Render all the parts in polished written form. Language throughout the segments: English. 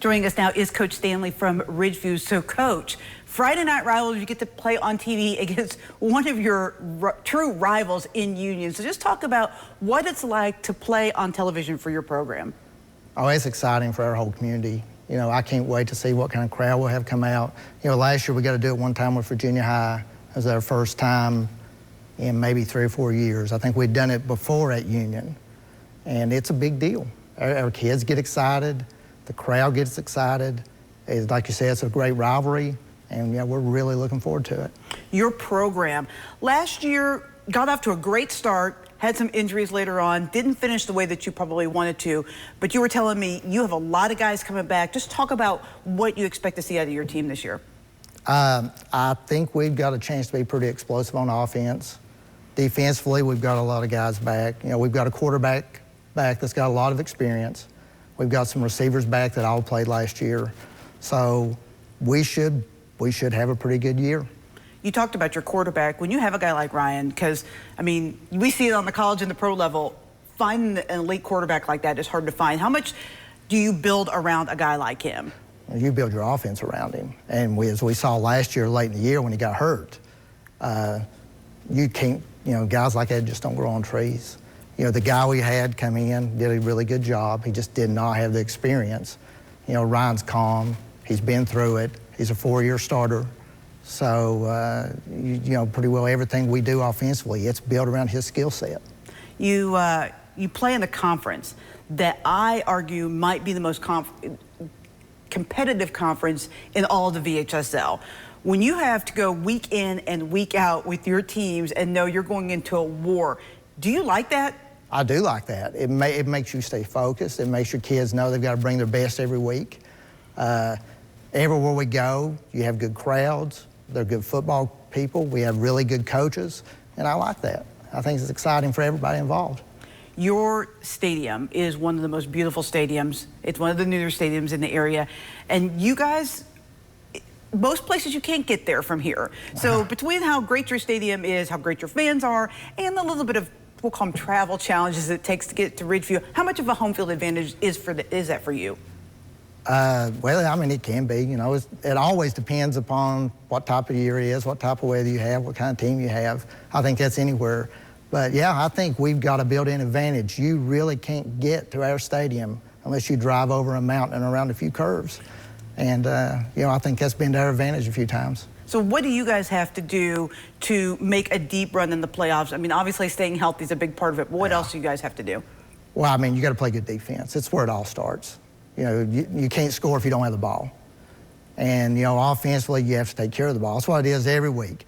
Joining us now is Coach Stanley from Ridgeview. So, Coach, Friday Night Rivals, you get to play on TV against one of your true rivals in Union. So just talk about what it's like to play on television for your program. Oh, it's exciting for our whole community. You know, I can't wait to see what kind of crowd we'll have come out. You know, last year we got to do it one time with Virginia High. It was our first time in maybe 3 or 4 years. I think we'd done it before at Union, and it's a big deal. Our kids get excited. The crowd gets excited. It's, like you said, it's a great rivalry, and yeah, we're really looking forward to it. Your program last year got off to a great start, had some injuries later on, didn't finish the way that you probably wanted to, but you were telling me you have a lot of guys coming back. Just talk about what you expect to see out of your team this year. I think we've got a chance to be pretty explosive on offense. Defensively, we've got a lot of guys back. You know, we've got a quarterback back that's got a lot of experience. We've got some receivers back that all played last year. So we should have a pretty good year. You talked about your quarterback. When you have a guy like Ryan, because, I mean, we see it on the college and the pro level, finding an elite quarterback like that is hard to find. How much do you build around a guy like him? You build your offense around him. And as we saw last year, late in the year when he got hurt, you can't, you know, guys like that just don't grow on trees. You know, the guy we had come in did a really good job. He just did not have the experience. You know, Ryan's calm. He's been through it. He's a 4-year starter. So, you know, pretty well everything we do offensively, it's built around his skill set. You play in the conference that I argue might be the most competitive conference in all of the VHSL. When you have to go week in and week out with your teams and know you're going into a war, do you like that? I do like that. It makes you stay focused. It makes your kids know they've got to bring their best every week. Everywhere we go, you have good crowds. They're good football people. We have really good coaches, and I like that. I think it's exciting for everybody involved. Your stadium is one of the most beautiful stadiums. It's one of the newer stadiums in the area, and you guys, most places you can't get there from here. So between how great your stadium is, how great your fans are, and a little bit of, we'll call them travel challenges it takes to get to Ridgeview, how much of a home field advantage is that for you? Well, I mean, it can be. You know, it always depends upon what type of year it is, what type of weather you have, what kind of team you have. I think that's anywhere. But yeah, I think we've got a built-in advantage. You really can't get to our stadium unless you drive over a mountain and around a few curves. And, you know, I think that's been to our advantage a few times. So what do you guys have to do to make a deep run in the playoffs? I mean, obviously staying healthy is a big part of it, but what else do you guys have to do? Well, I mean, you got to play good defense. It's where it all starts. You know, you can't score if you don't have the ball. And, you know, offensively, you have to take care of the ball. That's what it is every week.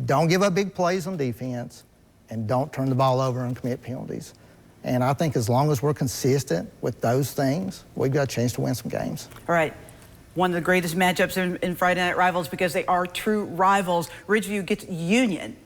Don't give up big plays on defense, and don't turn the ball over and commit penalties. And I think as long as we're consistent with those things, we've got a chance to win some games. All right. One of the greatest matchups in Friday Night Rivals because they are true rivals. Ridgeview gets Union